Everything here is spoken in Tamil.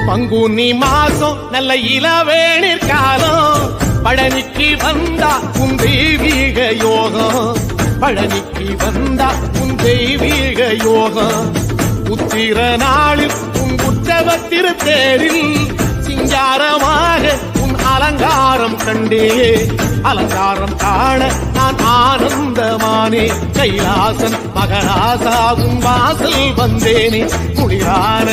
பங்குனி மாசம் நல்ல இளவேணிற் காலம் பழனிக்கு வந்தா உன் தெய்வீக யோகம் பழனிக்கு வந்தா உன் தெய்வீக யோகம் உத்திர நாளில் உன் உற்சவ தேரில் சிங்காரமாக உன் அலங்காரம் கண்டே அலங்காரம் காண நான் ஆனந்தமானே கைலாசன் மகராசா உன் வாசல் வந்தேனே குளிரான